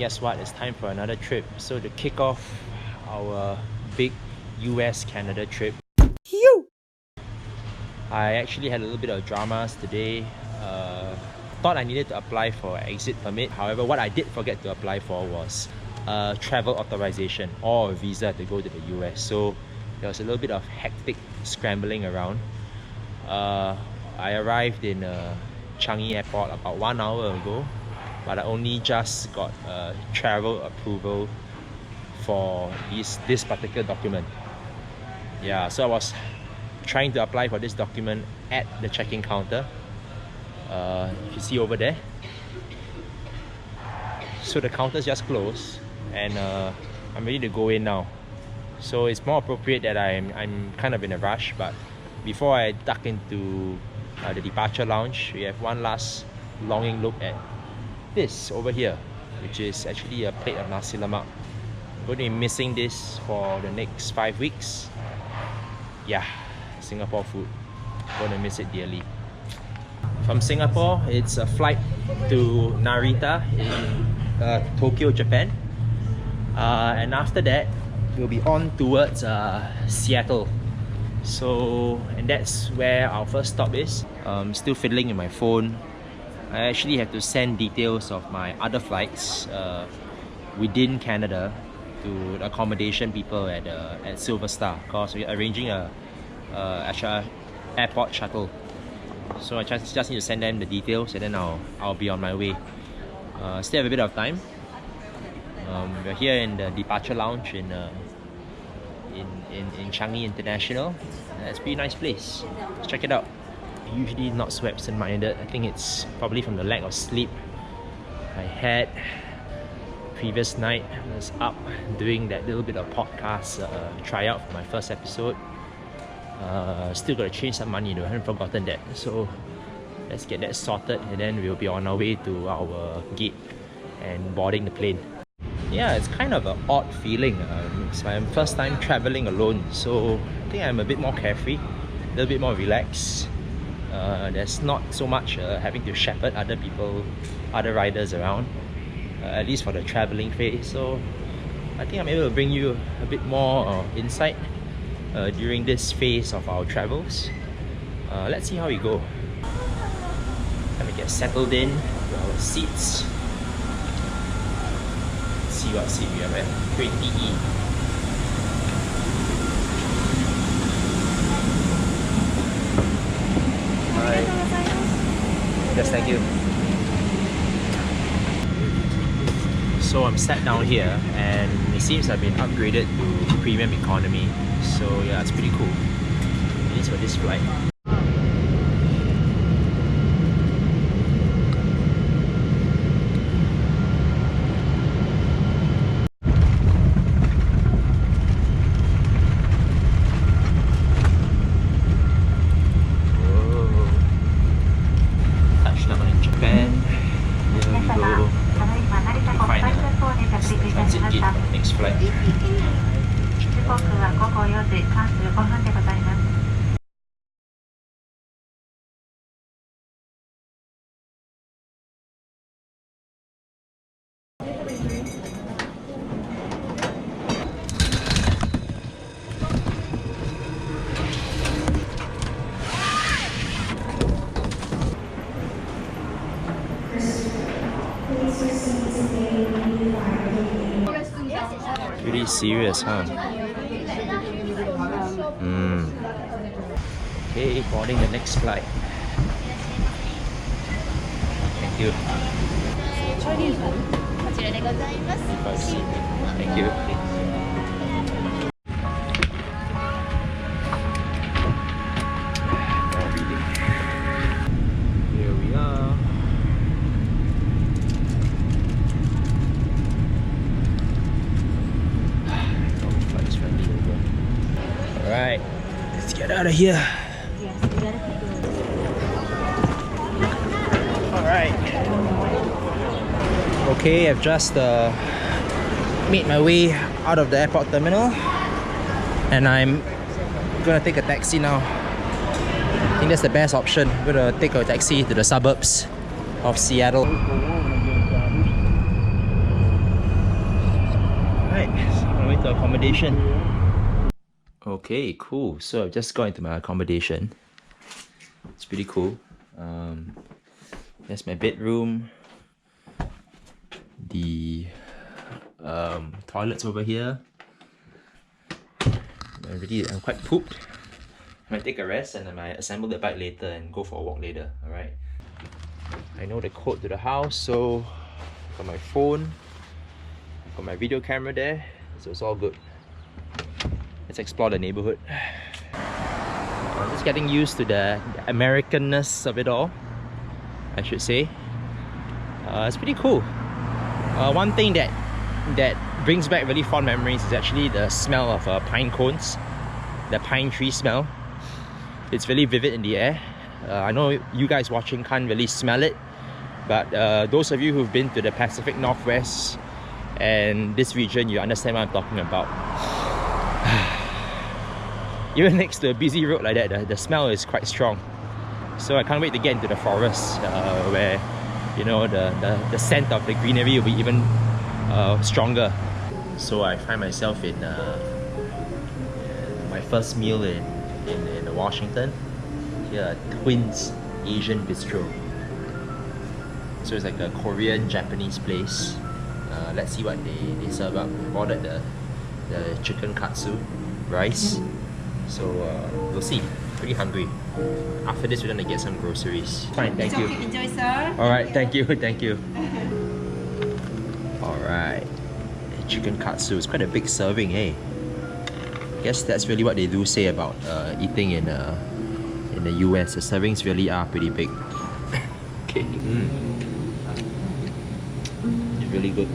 guess what? It's time for another trip. So to kick off our big US-Canada trip, I actually had a little bit of dramas today. Thought I needed to apply for an exit permit. However, what I did forget to apply for was a travel authorization or a visa to go to the US. So there was a little bit of hectic scrambling around. I arrived in Changi Airport about 1 hour ago, but I only just got travel approval for this particular document. Yeah, so I was trying to apply for this document at the check-in counter. You can see over there. So the counter's just closed, and I'm ready to go in now. So it's more appropriate that I'm kind of in a rush, but before I duck into the departure lounge, we have one last longing look at this over here, which is actually a plate of nasi lemak. I'm going to be missing this for the next 5 weeks. Yeah, Singapore food. I'm going to miss it dearly. From Singapore, it's a flight to Narita in Tokyo, Japan. And after that, we'll be on towards Seattle. So, and that's where our first stop is. Still fiddling with my phone. I actually have to send details of my other flights within Canada to the accommodation people at Silver Star, because we're arranging a actual airport shuttle. So I just need to send them the details, and then I'll be on my way. Still have a bit of time. We're here in the departure lounge in Changi International. It's a pretty nice place. Let's check it out. Usually not so absent-minded. I think it's probably from the lack of sleep I had previous night. I was up doing that little bit of podcast tryout for my first episode. Still got to change some money though, I haven't forgotten that. So let's get that sorted, and then we'll be on our way to our gate and boarding the plane. Yeah, it's kind of an odd feeling. It's my first time traveling alone, so I think I'm a bit more carefree, a little bit more relaxed. There's not so much having to shepherd other people, other riders around, at least for the traveling phase. So I think I'm able to bring you a bit more insight during this phase of our travels. Let's see how we go. Gonna get settled in to our seats. Let's see what seat we are at. 20E. Hi. Yes, thank you. So I'm sat down here, and it seems I've been upgraded to premium economy. So yeah, it's pretty cool. At least for this flight. Whoa. Touchdown in Japan. Here we go. Find a transit gate for the next flight. Pretty serious, huh? Okay, boarding the next flight. Thank you. Thank you. More reading. Here we are. Alright, let's get out of here. Alright. Okay, I've just made my way out of the airport terminal, and I'm gonna take a taxi now. I think that's the best option. I'm gonna take a taxi to the suburbs of Seattle. to accommodation. Okay, cool. So I've just got into my accommodation. It's pretty cool. There's my bedroom. The toilets over here. I'm quite pooped. I might take a rest and I might assemble the bike later and go for a walk later. Alright. I know the code to the house, so I've got my phone, I've got my video camera there, so it's all good. Let's explore the neighborhood. I'm just getting used to the Americanness of it all, I should say. It's pretty cool. One thing that brings back really fond memories is actually the smell of pine cones. The pine tree smell. It's really vivid in the air. I know you guys watching can't really smell it, but those of you who've been to the Pacific Northwest and this region, you understand what I'm talking about. Even next to a busy road like that, the smell is quite strong. So I can't wait to get into the forest where, you know, the scent of the greenery will be even stronger. So I find myself in my first meal in Washington. Here, Twins Asian Bistro. So it's like a Korean Japanese place. Let's see what they serve up. Ordered the chicken katsu, rice. So we'll see. Pretty hungry. After this, we're gonna get some groceries. Fine, thank you. Enjoy, sir. Alright, thank you, thank you. Alright. Chicken katsu. It's quite a big serving, eh? I guess that's really what they do say about eating in the US. The servings really are pretty big. Okay. It's really good.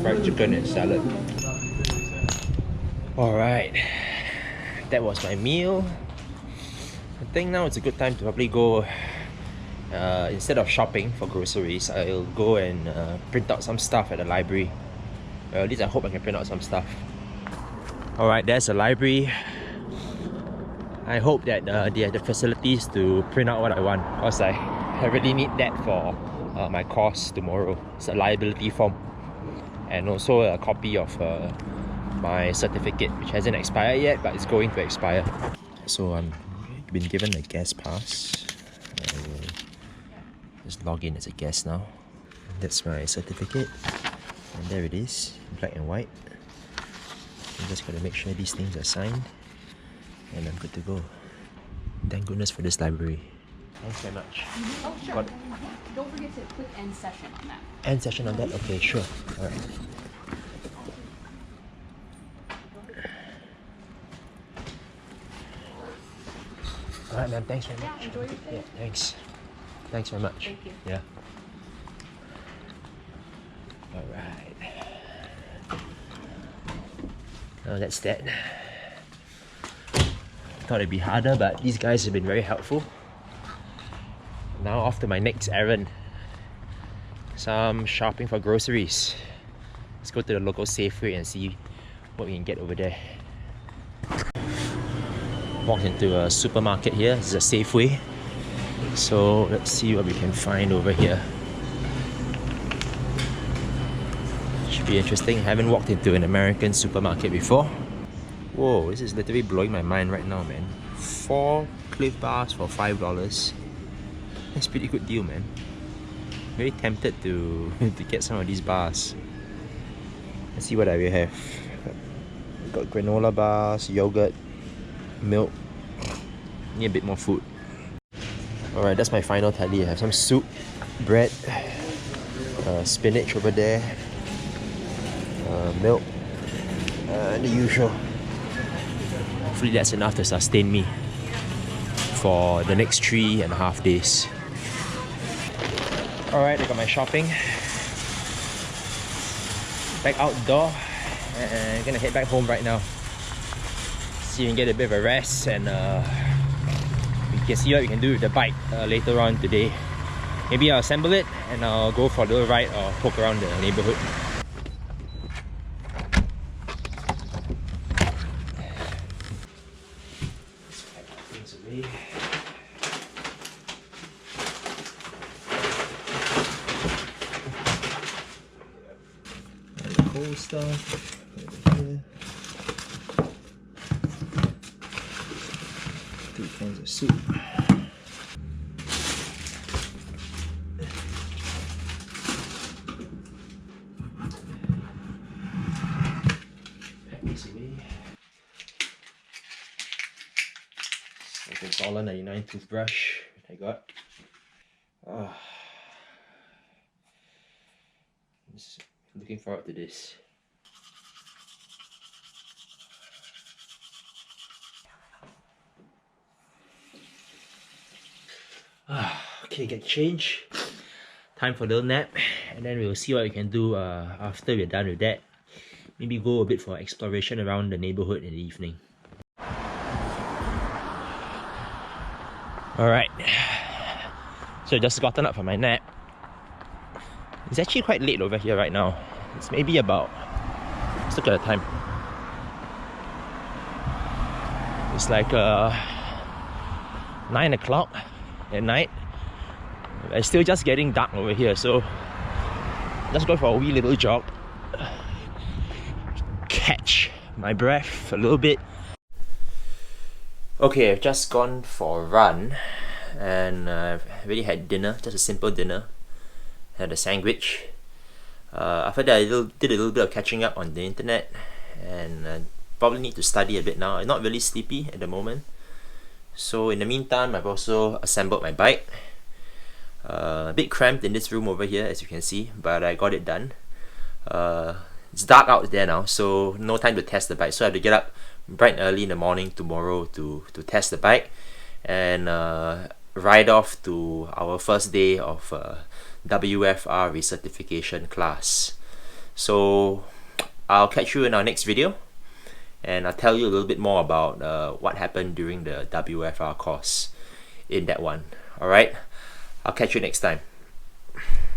Fried chicken and salad. Alright. That was my meal. I think now it's a good time to probably go, instead of shopping for groceries, I'll go and print out some stuff at the library. Well, at least I hope I can print out some stuff. Alright, there's a library. I hope that they have the facilities to print out what I want, because I really need that for my course tomorrow. It's a liability form. And also a copy of my certificate, which hasn't expired yet, but it's going to expire. So I'm been given a guest pass. I will just log in as a guest now. That's my certificate, and there it is, black and white. I'm just gotta make sure these things are signed, and I'm good to go. Thank goodness for this library. Thanks very much. Oh, sure. Don't forget to click end session on that. End session on that? Okay, sure. Alright. Alright, ma'am, thanks very much. Yeah, enjoy your day. Yeah, thanks. Thanks very much. Thank you. Yeah. Alright. Oh, that's that. Thought it'd be harder, but these guys have been very helpful. Now off to my next errand. Some shopping for groceries. Let's go to the local Safeway and see what we can get over there. Walked into a supermarket here. This is a Safeway. So let's see what we can find over here. Should be interesting. I haven't walked into an American supermarket before. Whoa, this is literally blowing my mind right now, man. 4 Cliff Bars for $5. That's a pretty good deal, man. Very tempted to get some of these bars. Let's see what I will have. Got granola bars, yogurt, milk. Need a bit more food. Alright, that's my final tally. I have some soup, bread, spinach over there, milk, the usual. Hopefully that's enough to sustain me for the next 3.5 days. Alright, I got my shopping. Back outdoor. And gonna head back home right now. See if we can get a bit of a rest, and we can see what we can do with the bike later on today. Maybe I'll assemble it and I'll go for a little ride or poke around the neighborhood. Cool stuff. here. 3 cans of soup. Pack this away. It's all a $99 toothbrush I got. Just looking forward to this. Okay, get changed. Time for a little nap, and then we'll see what we can do after we're done with that. Maybe go a bit for exploration around the neighborhood in the evening. Alright, so just gotten up from my nap. It's actually quite late over here right now. It's maybe about, let's look at the time. It's like 9 o'clock at night. It's still just getting dark over here, so just go for a wee little jog. Catch my breath a little bit. Okay, I've just gone for a run and I've already had dinner, just a simple dinner. Had a sandwich. After that, I did a little bit of catching up on the internet, and probably need to study a bit now. I'm not really sleepy at the moment. So in the meantime, I've also assembled my bike. A bit cramped in this room over here, as you can see, but I got it done. It's dark out there now, so no time to test the bike. So I have to get up bright and early in the morning tomorrow to test the bike and ride off to our first day of WFR recertification class. So I'll catch you in our next video, and I'll tell you a little bit more about what happened during the WFR course in that one. Alright, I'll catch you next time.